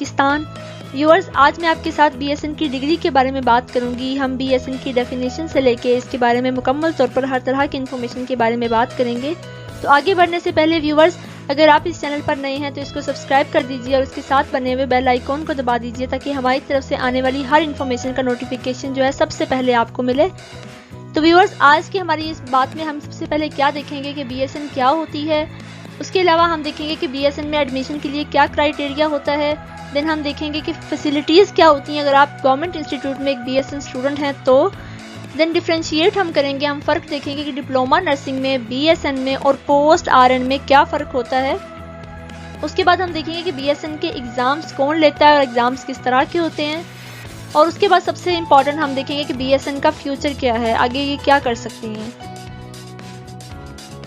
Pakistan. Viewers, آج میں آپ کے ساتھ BSN کی ڈگری کے بارے میں بات کروں گی۔ ہم BSN کی ڈیفینیشن سے لے کے اس کے بارے میں مکمل طور پر ہر طرح کی انفارمیشن کے بارے میں بات کریں گے۔ تو آگے بڑھنے سے پہلے ویورز، اگر آپ اس چینل پر نئے ہیں تو اس کو سبسکرائب کر دیجئے اور اس کے ساتھ بنے ہوئے بیل آئیکن کو دبا دیجئے تاکہ ہماری طرف سے آنے والی ہر انفارمیشن کا نوٹیفیکیشن جو ہے سب سے پہلے آپ کو ملے۔ تو ویورز، آج کی ہماری اس بات میں ہم سب سے پہلے کیا دیکھیں گے کہ BSN کیا ہوتی ہے۔ اس کے علاوہ ہم دیکھیں گے کہ BSN میں ایڈمیشن کے لیے کیا کرائیٹیریا ہوتا ہے۔ دین ہم دیکھیں گے کہ فیسلٹیز کیا ہوتی ہیں اگر آپ گورنمنٹ انسٹیٹیوٹ میں ایک BSN اسٹوڈنٹ ہیں تو۔ دین ڈیفرینشیٹ ہم کریں گے، ہم فرق دیکھیں گے کہ ڈپلومہ نرسنگ میں، BSN میں اور پوسٹ RN میں کیا فرق ہوتا ہے۔ اس کے بعد ہم دیکھیں گے کہ BSN کے ایگزامز کون لیتا ہے اور ایگزامز کس طرح کے ہوتے ہیں۔ اور اس کے بعد سب سے امپورٹنٹ ہم دیکھیں گے کہ BSN کا فیوچر کیا ہے، آگے یہ کیا کر سکتے ہیں۔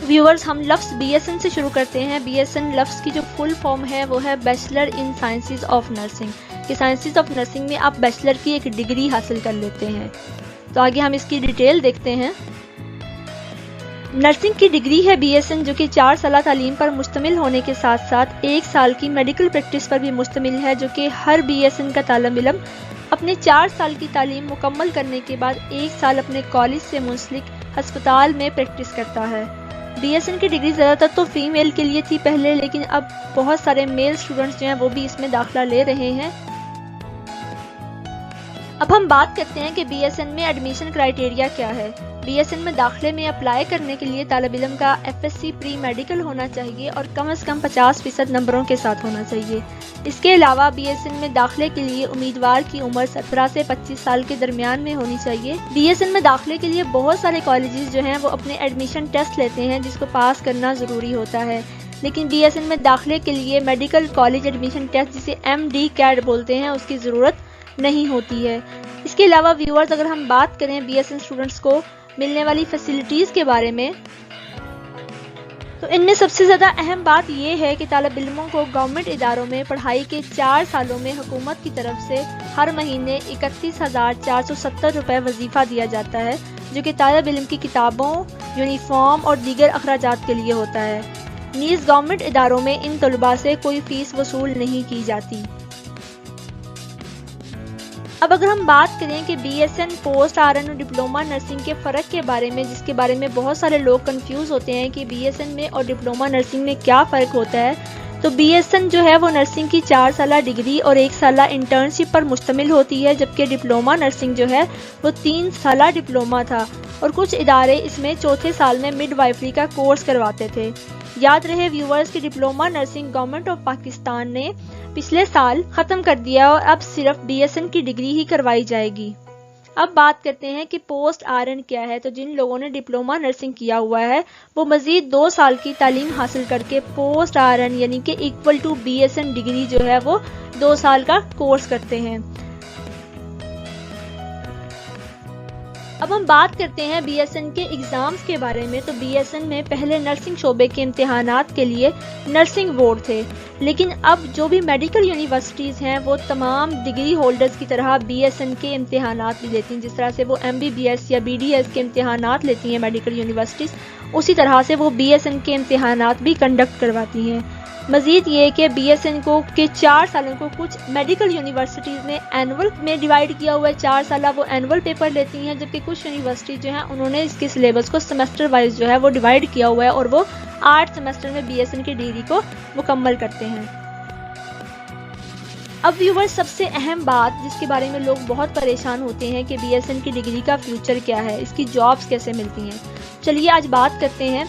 ویورز، ہم لفظ BSN سے شروع کرتے ہیں۔ BSN لفظ کی جو فل فارم ہے وہ ہے bachelor in sciences of nursing, کہ سائنسز آف نرسنگ میں آپ بیچلر کی ایک ڈگری حاصل کر لیتے ہیں۔ تو آگے ہم اس کی ڈیٹیل دیکھتے ہیں۔ نرسنگ کی ڈگری ہے BSN، جو کہ 4 سالہ تعلیم پر مشتمل ہونے کے ساتھ ساتھ 1 سال کی میڈیکل پریکٹس پر بھی مشتمل ہے، جو کہ ہر BSN کا طالب علم اپنے 4 سال کی تعلیم مکمل کرنے کے بعد 1 سال اپنے کالج سے منسلک ہسپتال میں پریکٹس کرتا ہے۔ BSN کی ڈگری زیادہ تر تو فیمیل کے لیے تھی پہلے، لیکن اب بہت سارے میل اسٹوڈنٹس جو ہیں وہ بھی اس میں داخلہ لے رہے ہیں۔ اب ہم بات کرتے ہیں کہ BSN میں ایڈمیشن کرائیٹیریا کیا ہے۔ BSN میں داخلے میں اپلائی کرنے کے لیے طالب علم کا FSC پری میڈیکل ہونا چاہیے اور کم از کم 50% نمبروں کے ساتھ ہونا چاہیے۔ اس کے علاوہ BSN میں داخلے کے لیے امیدوار کی عمر 17 سے 25 سال کے درمیان میں ہونی چاہیے۔ BSN میں داخلے کے لیے بہت سارے کالجز جو ہیں وہ اپنے ایڈمیشن ٹیسٹ لیتے ہیں جس کو پاس کرنا ضروری ہوتا ہے، لیکن BSN میں داخلے کے لیے میڈیکل کالج ایڈمیشن ٹیسٹ جسے MD-CAT بولتے ہیں اس کی ضرورت نہیں ہوتی ہے۔ اس کے علاوہ ویورز، اگر ہم بات کریں BSN اسٹوڈنٹس کو ملنے والی فیسلٹیز کے بارے میں تو ان میں سب سے زیادہ اہم بات یہ ہے کہ طالب علموں کو گورنمنٹ اداروں میں پڑھائی کے 4 سالوں میں حکومت کی طرف سے ہر مہینے 31,470 روپے وظیفہ دیا جاتا ہے، جو کہ طالب علم کی کتابوں، یونیفارم اور دیگر اخراجات کے لیے ہوتا ہے۔ نیز گورنمنٹ اداروں میں ان طلباء سے کوئی فیس وصول نہیں کی جاتی۔ اب اگر ہم بات کریں کہ BSN، پوسٹ RN اور ڈپلومہ نرسنگ کے فرق کے بارے میں، جس کے بارے میں بہت سارے لوگ کنفیوز ہوتے ہیں کہ BSN میں اور ڈپلومہ نرسنگ میں کیا فرق ہوتا ہے، تو BSN جو ہے وہ نرسنگ کی 4 سالہ ڈگری اور 1 سالہ انٹرنشپ پر مشتمل ہوتی ہے، جبکہ ڈپلومہ نرسنگ جو ہے وہ 3 سالہ ڈپلومہ تھا اور کچھ ادارے اس میں چوتھے سال میں مڈ وائفری کا کورس کرواتے تھے۔ یاد رہے ویورز کہ diploma nursing government of Pakistan نے پچھلے سال ختم کر دیا اور اب صرف BSN کی ڈگری ہی کروائی جائے گی۔ اب بات کرتے ہیں کہ پوسٹ RN کیا ہے۔ تو جن لوگوں نے ڈپلومہ نرسنگ کیا ہوا ہے وہ مزید 2 سال کی تعلیم حاصل کر کے پوسٹ RN یعنی کہ ایکول ٹو BSN ڈگری جو ہے وہ 2 سال کا کورس کرتے ہیں۔ اب ہم بات کرتے ہیں BSN کے ایگزامز کے بارے میں۔ تو BSN میں پہلے نرسنگ شعبے کے امتحانات کے لیے نرسنگ بورڈ تھے، لیکن اب جو بھی میڈیکل یونیورسٹیز ہیں وہ تمام ڈگری ہولڈرز کی طرح BSN کے امتحانات بھی لیتی ہیں۔ جس طرح سے وہ MBBS یا BDS کے امتحانات لیتی ہیں میڈیکل یونیورسٹیز، اسی طرح سے وہ BSN کے امتحانات بھی کنڈکٹ کرواتی ہیں۔ مزید یہ کہ BSN کو کے 4 سالوں کو کچھ میڈیکل یونیورسٹیز نے اینول میں ڈیوائیڈ کیا ہوا ہے، 4 سالہ وہ اینول پیپر لیتی ہیں، جبکہ کچھ یونیورسٹی جو ہیں انہوں نے اس کے سلیبس کو سیمسٹر وائز جو ہے وہ ڈیوائیڈ کیا ہوا ہے اور وہ 8 سیمسٹر میں BSN کی ڈگری کو مکمل کرتے ہیں۔ اب ویورز، سب سے اہم بات جس کے بارے میں لوگ بہت پریشان ہوتے ہیں کہ BSN کی ڈگری کا فیوچر کیا ہے، اس کی جابز کیسے ملتی ہیں۔ چلیے آج بات کرتے ہیں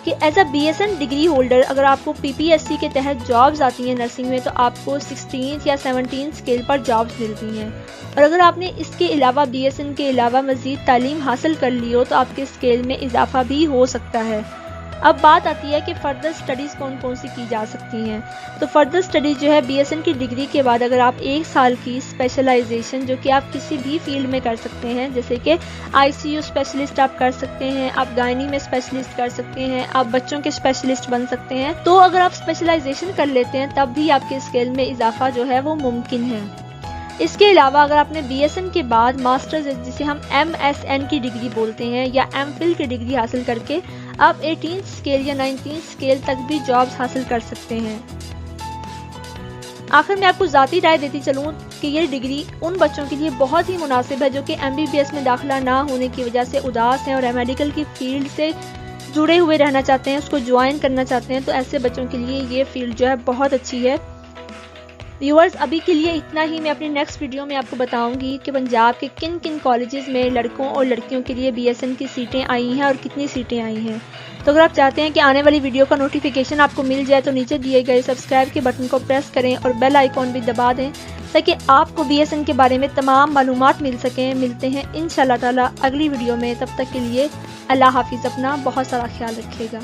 کہ as a BSN degree holder اگر آپ کو PPSC کے تحت جابز آتی ہیں نرسنگ میں تو آپ کو 16 یا 17 اسکیل پر جابز ملتی ہیں، اور اگر آپ نے اس کے علاوہ BSN کے علاوہ مزید تعلیم حاصل کر لی ہو تو آپ کے اسکیل میں اضافہ بھی ہو سکتا ہے۔ اب بات آتی ہے کہ فردر سٹڈیز کون کون سی کی جا سکتی ہیں۔ تو فردر سٹڈیز جو ہے BSN کی ڈگری کے بعد اگر آپ 1 سال کی اسپیشلائزیشن جو کہ آپ کسی بھی فیلڈ میں کر سکتے ہیں، جیسے کہ ICU اسپیشلسٹ آپ کر سکتے ہیں، آپ گائنی میں اسپیشلسٹ کر سکتے ہیں، آپ بچوں کے اسپیشلسٹ بن سکتے ہیں، تو اگر آپ اسپیشلائزیشن کر لیتے ہیں تب بھی آپ کے اسکیل میں اضافہ جو ہے وہ ممکن ہے۔ اس کے علاوہ اگر آپ نے BSN کے بعد ماسٹرز جسے ہم MSN کی ڈگری بولتے ہیں یا MPhil کی ڈگری حاصل کر کے آپ 18 اسکیل یا 19 اسکیل تک بھی جابز حاصل کر سکتے ہیں۔ آخر میں آپ کو ذاتی رائے دیتی چلوں کہ یہ ڈگری ان بچوں کے لیے بہت ہی مناسب ہے جو کہ MBBS میں داخلہ نہ ہونے کی وجہ سے اداس ہیں اور میڈیکل کی فیلڈ سے جڑے ہوئے رہنا چاہتے ہیں، اس کو جوائن کرنا چاہتے ہیں، تو ایسے بچوں کے لیے یہ فیلڈ جو ہے بہت اچھی ہے۔ ویورز ابھی کے لیے اتنا ہی، میں اپنی نیکسٹ ویڈیو میں آپ کو بتاؤں گی کہ پنجاب کے کن کن کالجز میں لڑکوں اور لڑکیوں کے لیے BSN کی سیٹیں آئی ہیں اور کتنی سیٹیں آئی ہیں۔ تو اگر آپ چاہتے ہیں کہ آنے والی ویڈیو کا نوٹیفیکیشن آپ کو مل جائے تو نیچے دیے گئے سبسکرائب کے بٹن کو پریس کریں اور بیل آئیکن بھی دبا دیں تاکہ آپ کو BSN کے بارے میں تمام معلومات مل سکیں۔ ملتے ہیں انشاءاللہ تعالی اگلی ویڈیو میں، تب تک کے لیے اللہ حافظ، اپنا بہت سارا خیال رکھیے گا۔